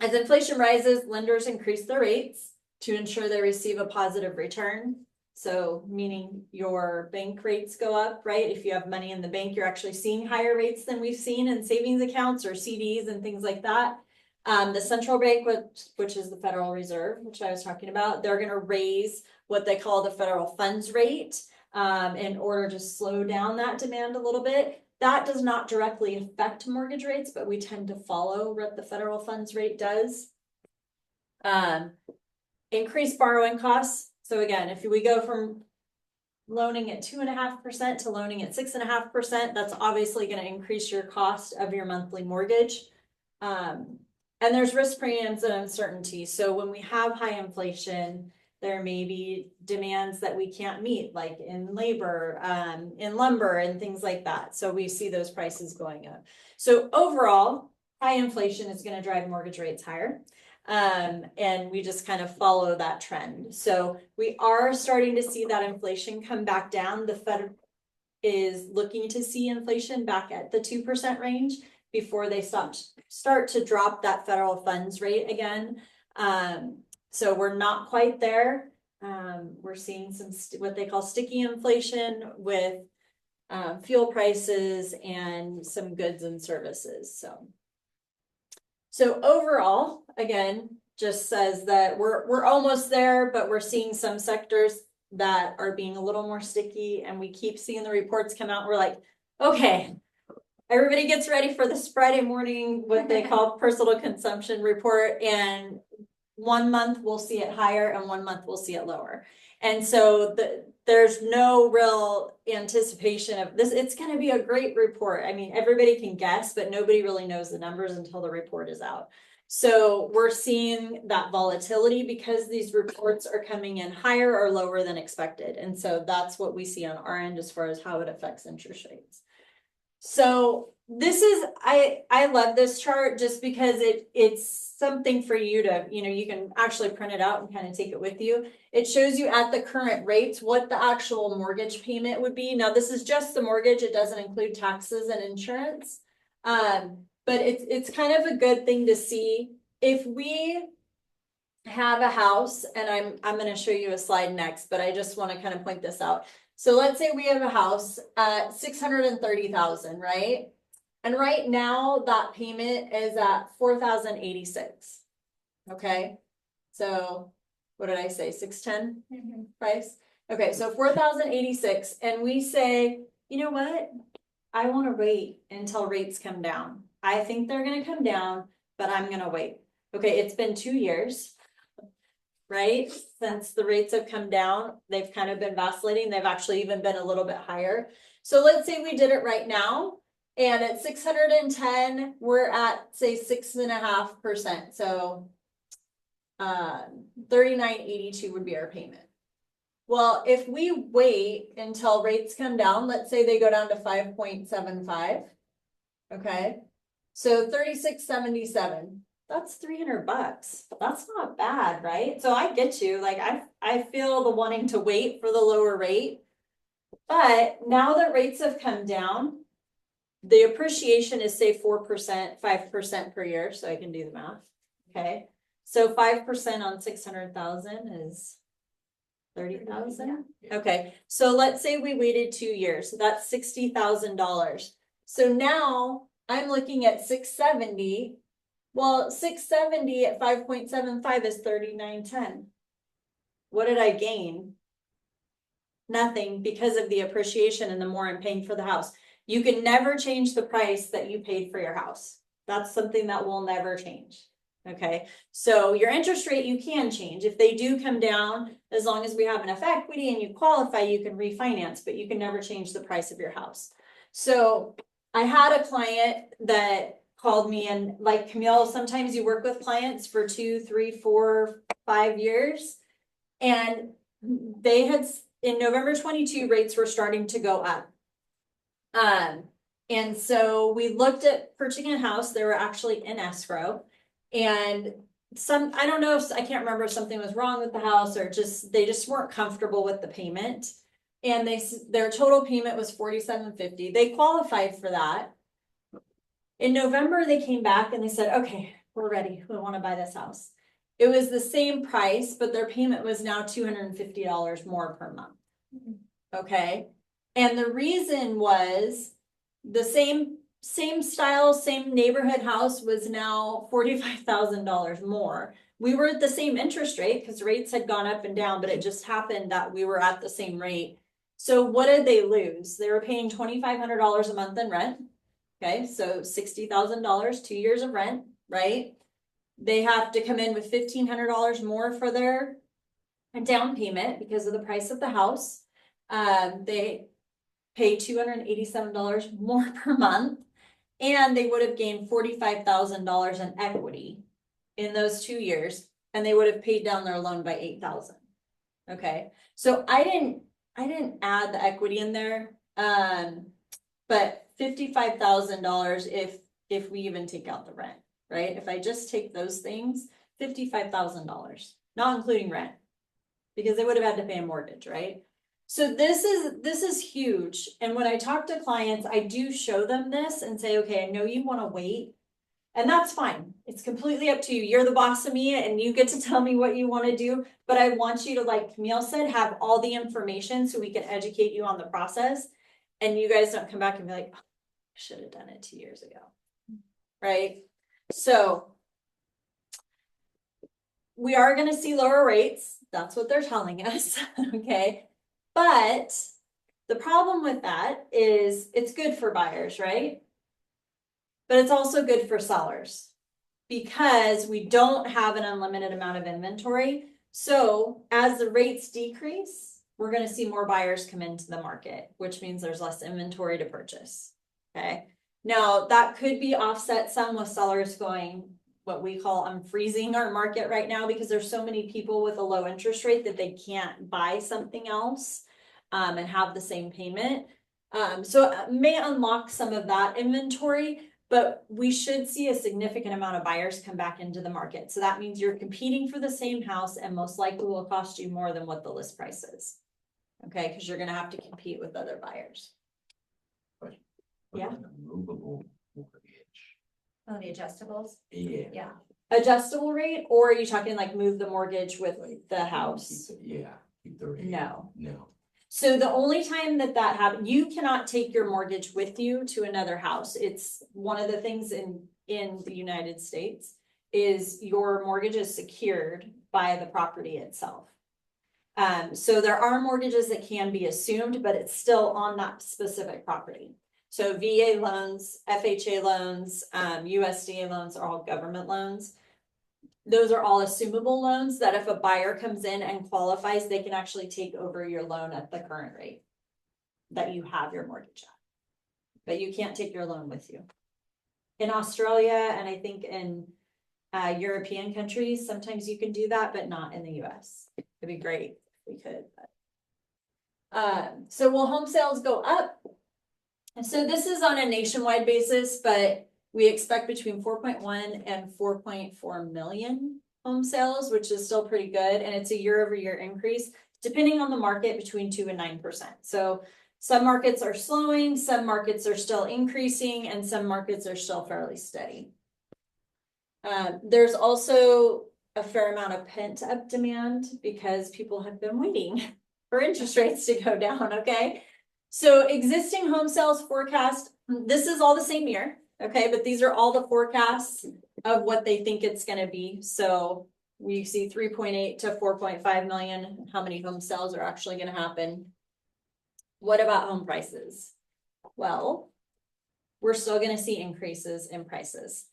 [SPEAKER 4] as inflation rises, lenders increase their rates to ensure they receive a positive return. So meaning your bank rates go up, right? If you have money in the bank, you're actually seeing higher rates than we've seen in savings accounts or CDs and things like that. The central bank, which is the Federal Reserve, which I was talking about, they're going to raise what they call the federal funds rate in order to slow down that demand a little bit. That does not directly affect mortgage rates, but we tend to follow what the federal funds rate does. Increased borrowing costs. So again, if we go from loaning at 2.5% to loaning at 6.5%, that's obviously going to increase your cost of your monthly mortgage. And there's risk premiums and uncertainty. So when we have high inflation, there may be demands that we can't meet, like in labor, in lumber and things like that. So we see those prices going up. So overall, high inflation is going to drive mortgage rates higher. And we just kind of follow that trend. So we are starting to see that inflation come back down. The Fed is looking to see inflation back at the 2% range before they start to drop that federal funds rate again. So we're not quite there. We're seeing some what they call sticky inflation with fuel prices and some goods and services. So overall, again, just says that we're almost there, but we're seeing some sectors that are being a little more sticky, and we keep seeing the reports come out. We're like, okay, everybody gets ready for this Friday morning, what they call personal consumption report, and 1 month we'll see it higher and 1 month we'll see it lower. And so there's no real anticipation of this. It's going to be a great report. I mean, everybody can guess, but nobody really knows the numbers until the report is out. So we're seeing that volatility because these reports are coming in higher or lower than expected. And so that's what we see on our end as far as how it affects interest rates. So this is, I love this chart just because it's something for you to, you can actually print it out and kind of take it with you. It shows you at the current rates, what the actual mortgage payment would be. Now, this is just the mortgage. It doesn't include taxes and insurance. But it's kind of a good thing to see if we have a house, and I'm gonna show you a slide next, but I just want to kind of point this out. So let's say we have a house at 630,000, right? And right now that payment is at 4,086. Okay, so what did I say? 610 price? Okay, so 4,086, and we say, you know what? I want to wait until rates come down. I think they're gonna come down, but I'm gonna wait. Okay, it's been 2 years, right? Since the rates have come down, they've kind of been vacillating. They've actually even been a little bit higher. So let's say we did it right now, and at 610, we're at, say, 6.5%. So 39.82 would be our payment. Well, if we wait until rates come down, let's say they go down to 5.75. Okay, so 36.77. That's $300. That's not bad, right? So I get you. Like I feel the wanting to wait for the lower rate, but now that rates have come down, the appreciation is say 4%, 5% per year. So I can do the math. Okay, so 5% on 600,000 is 30,000. Okay, so let's say we waited 2 years. So that's $60,000. So now I'm looking at 670. Well, 670 at 5.75 is 39.10. What did I gain? Nothing, because of the appreciation and the more I'm paying for the house. You can never change the price that you paid for your house. That's something that will never change. Okay, so your interest rate you can change. If they do come down, as long as we have enough equity and you qualify, you can refinance, but you can never change the price of your house. So I had a client that called me, and like Camille, sometimes you work with clients for 2, 3, 4, 5 years. And they had, in November 22, rates were starting to go up. And so we looked at purchasing a house. They were actually in escrow. And I don't know if, I can't remember if something was wrong with the house or they just weren't comfortable with the payment. And their total payment was $4,750. They qualified for that. In November, they came back and they said, okay, we're ready. We want to buy this house. It was the same price, but their payment was now $250 more per month. Okay. And the reason was the same style, same neighborhood house was now $45,000 more. We were at the same interest rate because rates had gone up and down, but it just happened that we were at the same rate. So what did they lose? They were paying $2,500 a month in rent. Okay, so $60,000, 2 years of rent, right? They have to come in with $1,500 more for their down payment because of the price of the house. They pay $287 more per month, and they would have gained $45,000 in equity in those 2 years, and they would have paid down their loan by $8,000. Okay, so I didn't add the equity in there, but $55,000 if we even take out the rent, right? If I just take those things, $55,000, not including rent, because they would have had to pay a mortgage, right? So this is huge. And when I talk to clients, I do show them this and say, okay, I know you want to wait, and that's fine. It's completely up to you. You're the boss of me and you get to tell me what you want to do. But I want you to, like Camille said, have all the information so we can educate you on the process. And you guys don't come back and be like, oh, I should have done it 2 years ago. Right? So we are going to see lower rates. That's what they're telling us. Okay. But the problem with that is it's good for buyers, right? But it's also good for sellers because we don't have an unlimited amount of inventory. So as the rates decrease, we're going to see more buyers come into the market, which means there's less inventory to purchase. Okay. Now that could be offset some with sellers going, what we call, I'm freezing our market right now because there's so many people with a low interest rate that they can't buy something else and have the same payment. So it may unlock some of that inventory, but we should see a significant amount of buyers come back into the market. So that means you're competing for the same house and most likely will cost you more than what the list price is. Okay, because you're gonna have to compete with other buyers.
[SPEAKER 2] What
[SPEAKER 4] Yeah.
[SPEAKER 2] about a movable mortgage?
[SPEAKER 1] Oh, the adjustables?
[SPEAKER 2] Yeah.
[SPEAKER 1] Yeah.
[SPEAKER 4] Adjustable rate, or are you talking like move the mortgage with the house?
[SPEAKER 2] Yeah, keep the rate.
[SPEAKER 4] No.
[SPEAKER 2] No.
[SPEAKER 4] So the only time that happens, you cannot take your mortgage with you to another house. It's one of the things in the United States is your mortgage is secured by the property itself. So there are mortgages that can be assumed, but it's still on that specific property. So VA loans, FHA loans, USDA loans are all government loans. Those are all assumable loans that if a buyer comes in and qualifies, they can actually take over your loan at the current rate that you have your mortgage at. But you can't take your loan with you. In Australia, and I think in European countries, sometimes you can do that, but not in the US. It'd be great if we could. So will home sales go up? So this is on a nationwide basis, but we expect between 4.1 and 4.4 million home sales, which is still pretty good. And it's a year-over-year increase, depending on the market, between 2 and 9%. So some markets are slowing, some markets are still increasing, and some markets are still fairly steady. There's also a fair amount of pent-up demand because people have been waiting for interest rates to go down, okay? So existing home sales forecast, this is all the same year, okay? But these are all the forecasts of what they think it's gonna be. So we see 3.8 to 4.5 million, how many home sales are actually gonna happen. What about home prices? Well, we're still gonna see increases in prices,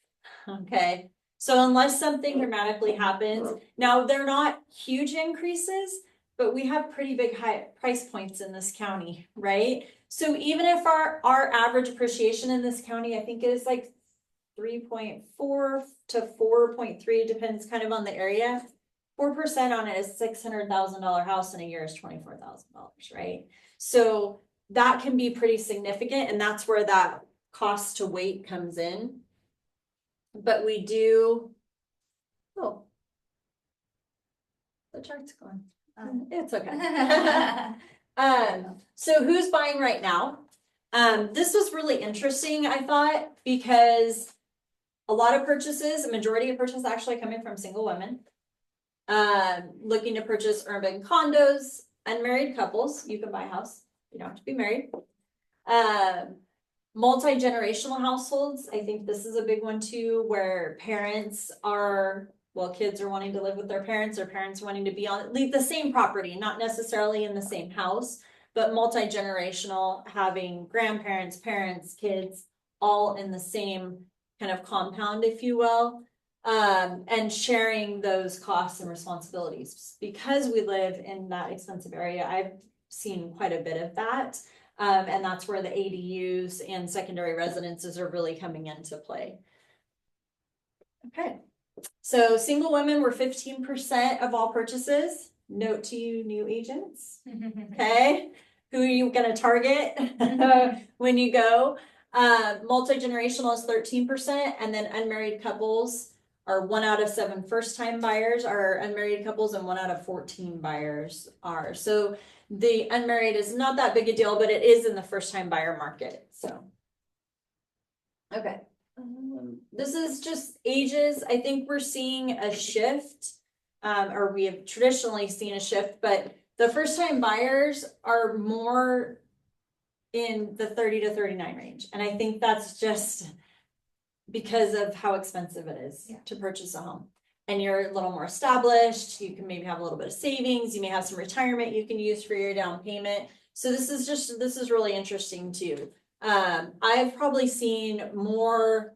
[SPEAKER 4] okay? So unless something dramatically happens, now they're not huge increases, but we have pretty big high price points in this county, right? So even if our average appreciation in this county, I think it is like 3.4 to 4.3, depends kind of on the area. 4% on it is $600,000 house in a year is $24,000, right? So that can be pretty significant, and that's where that cost to wait comes in. But we do, oh, the chart's gone. It's okay. So who's buying right now? This was really interesting, I thought, because a lot of purchases, a majority of purchases actually coming from single women. Looking to purchase urban condos, unmarried couples, you can buy a house, you don't have to be married. Multi-generational households, I think this is a big one too, where parents are, well, kids are wanting to live with their parents, or parents wanting to be on the same property, not necessarily in the same house, but multi-generational, having grandparents, parents, kids, all in the same kind of compound, if you will, and sharing those costs and responsibilities. Because we live in that expensive area, I've seen quite a bit of that. And that's where the ADUs and secondary residences are really coming into play. Okay, so single women were 15% of all purchases. Note to you, new agents. Okay, who are you going to target when you go? Multi-generational is 13%, and then unmarried couples are 1 out of 7 first-time buyers are unmarried couples, and 1 out of 14 buyers are. So the unmarried is not that big a deal, but it is in the first-time buyer market. So, okay. This is just ages. I think we're seeing a shift, or we have traditionally seen a shift, but the first-time buyers are more in the 30 to 39 range. And I think that's just because of how expensive it is to purchase a home. And you're a little more established, you can maybe have a little bit of savings, you may have some retirement you can use for your down payment. So this is really interesting too. I've probably seen more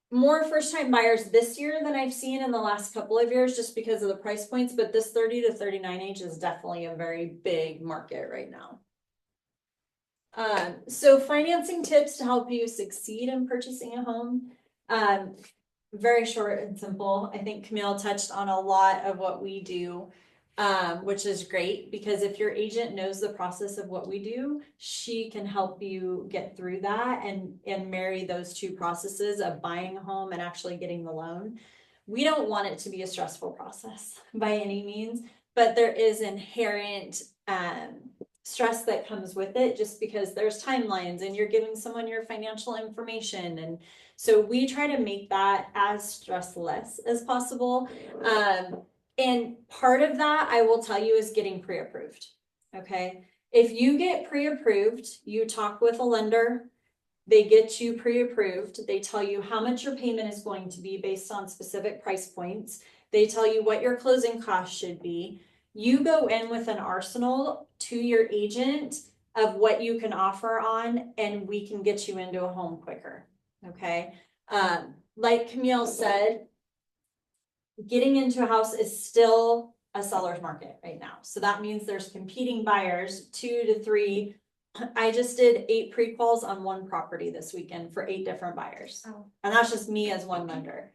[SPEAKER 4] first-time buyers this year than I've seen in the last couple of years, just because of the price points, but this 30 to 39 age is definitely a very big market right now. So financing tips to help you succeed in purchasing a home. Very short and simple. I think Camille touched on a lot of what we do. which is great because if your agent knows the process of what we do, she can help you get through that and marry those two processes of buying a home and actually getting the loan. We don't want it to be a stressful process by any means, but there is inherent stress that comes with it just because there's timelines and you're giving someone your financial information. And so we try to make that as stressless as possible. And part of that, I will tell you, is getting pre-approved. Okay. If you get pre-approved, you talk with a lender, they get you pre-approved. They tell you how much your payment is going to be based on specific price points. They tell you what your closing costs should be. You go in with an arsenal to your agent of what you can offer on, and we can get you into a home quicker. Okay. Like Camille said, getting into a house is still a seller's market right now. So that means there's competing buyers, 2 to 3. I just did 8 pre-quals on one property this weekend for 8 different buyers.
[SPEAKER 1] Oh.
[SPEAKER 4] And that's just me as one lender.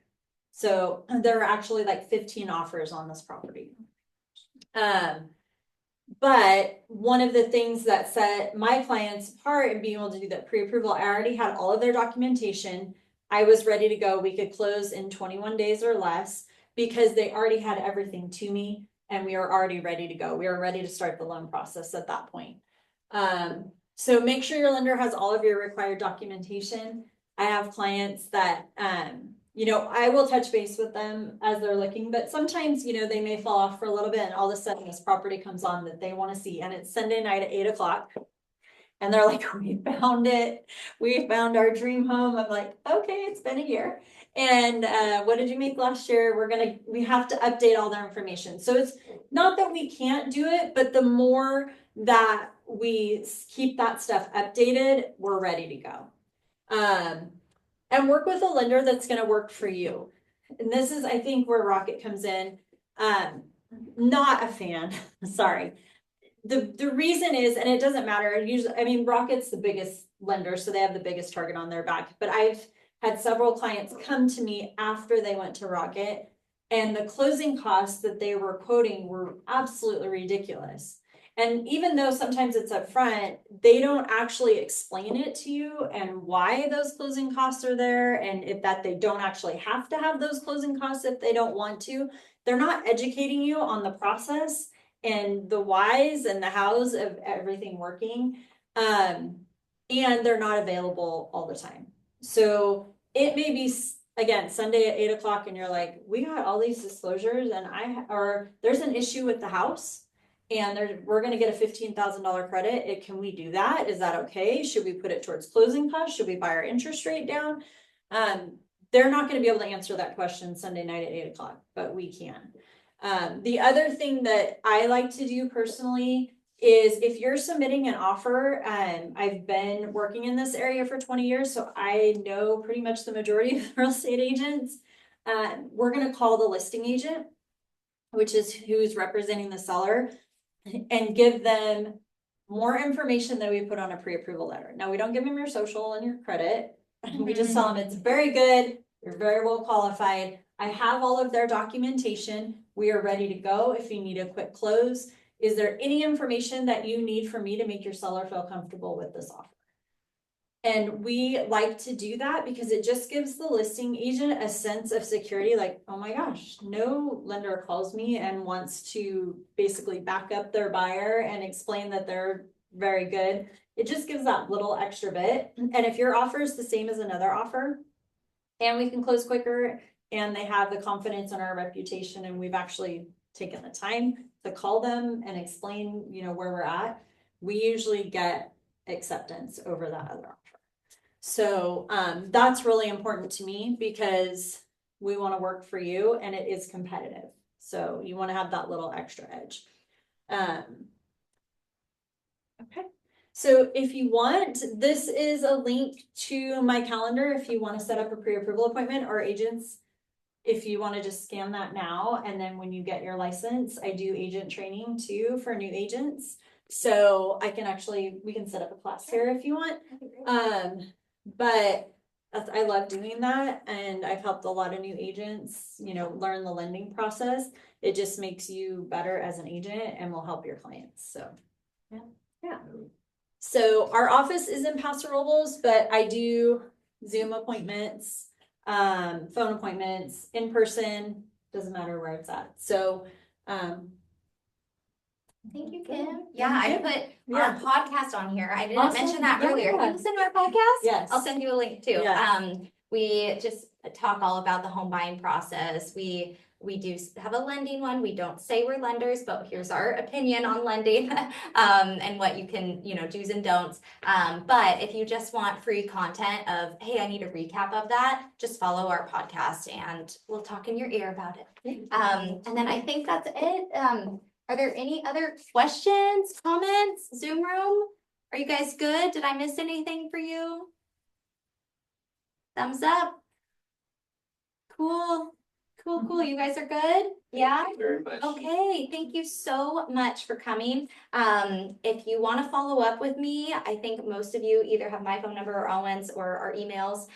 [SPEAKER 4] So there were actually like 15 offers on this property. But one of the things that set my clients apart in being able to do that pre-approval, I already had all of their documentation. I was ready to go. We could close in 21 days or less because they already had everything to me and we were already ready to go. We were ready to start the loan process at that point. So make sure your lender has all of your required documentation. I have clients that, I will touch base with them as they're looking, but sometimes, they may fall off for a little bit and all of a sudden this property comes on that they want to see. And it's Sunday night at 8:00. And they're like, we found it. We found our dream home. I'm like, okay, it's been a year. And what did you make last year? We have to update all their information. So it's not that we can't do it, but the more that we keep that stuff updated, we're ready to go. And work with a lender that's going to work for you. And this is, I think, where Rocket comes in. Not a fan, sorry. The reason is, and it doesn't matter, usually, Rocket's the biggest lender, so they have the biggest target on their back. But I've had several clients come to me after they went to Rocket, and the closing costs that they were quoting were absolutely ridiculous. And even though sometimes it's up front, they don't actually explain it to you and why those closing costs are there, and that they don't actually have to have those closing costs if they don't want to. They're not educating you on the process and the whys and the hows of everything working. And they're not available all the time. So it may be, again, Sunday at 8:00 and you're like, we got all these disclosures and there's an issue with the house and we're going to get a $15,000 credit. Can we do that? Is that okay? Should we put it towards closing costs? Should we buy our interest rate down? They're not going to be able to answer that question Sunday night at 8:00, but we can. The other thing that I like to do personally is if you're submitting an offer, I've been working in this area for 20 years, so I know pretty much the majority of real estate agents. We're going to call the listing agent, which is who's representing the seller, and give them more information than we put on a pre-approval letter. Now, we don't give them your social and your credit. We just tell them it's very good, you're very well qualified. I have all of their documentation. We are ready to go if you need a quick close. Is there any information that you need for me to make your seller feel comfortable with this offer? And we like to do that because it just gives the listing agent a sense of security, like, oh my gosh, no lender calls me and wants to basically back up their buyer and explain that they're very good. It just gives that little extra bit. And if your offer is the same as another offer and we can close quicker and they have the confidence in our reputation and we've actually taken the time to call them and explain, where we're at, we usually get acceptance over that other offer. So that's really important to me because we want to work for you and it is competitive. So you want to have that little extra edge. Okay. So if you want, this is a link to my calendar if you want to set up a pre-approval appointment, or agents, if you want to just scan that now. And then when you get your license, I do agent training too for new agents. So we can set up a class here if you want. But I love doing that, and I've helped a lot of new agents, learn the lending process. It just makes you better as an agent and will help your clients, so. Yeah. So our office is in Paso Robles, but I do Zoom appointments, phone appointments, in person, doesn't matter where it's at, so,
[SPEAKER 1] Thank you, Kim. Yeah, I put our
[SPEAKER 4] Yeah.
[SPEAKER 1] podcast on here. I didn't
[SPEAKER 4] Awesome.
[SPEAKER 1] mention that earlier.
[SPEAKER 4] Yeah.
[SPEAKER 1] Can you listen to our podcast?
[SPEAKER 4] Yes.
[SPEAKER 1] I'll send you a link too.
[SPEAKER 4] Yeah.
[SPEAKER 1] We just talk all about the home buying process. We do have a lending one. We don't say we're lenders, but here's our opinion on lending, and what you can, do's and don'ts. But if you just want free content of, hey, I need a recap of that, just follow our podcast and we'll talk in your ear about it. And then I think that's it. Are there any other questions, comments, Zoom room? Are you guys good? Did I miss anything for you? Thumbs up. Cool. Cool. You guys are good? Yeah?
[SPEAKER 2] Thank you very much.
[SPEAKER 1] Okay, thank you so much for coming. If you want to follow up with me, I think most of you either have my phone number or Owen's or our emails.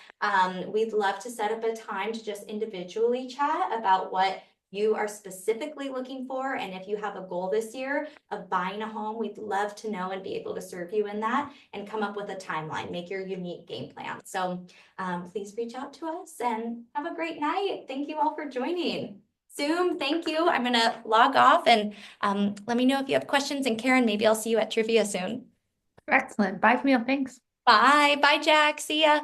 [SPEAKER 1] We'd love to set up a time to just individually chat about what you are specifically looking for. And if you have a goal this year of buying a home, we'd love to know and be able to serve you in that and come up with a timeline, make your unique game plan. So please reach out to us and have a great night. Thank you all for joining. Zoom, thank you. I'm gonna log off and let me know if you have questions. And Karen, maybe I'll see you at trivia soon.
[SPEAKER 3] Excellent. Bye, Camille. Thanks.
[SPEAKER 1] Bye. Bye, Jack. See ya.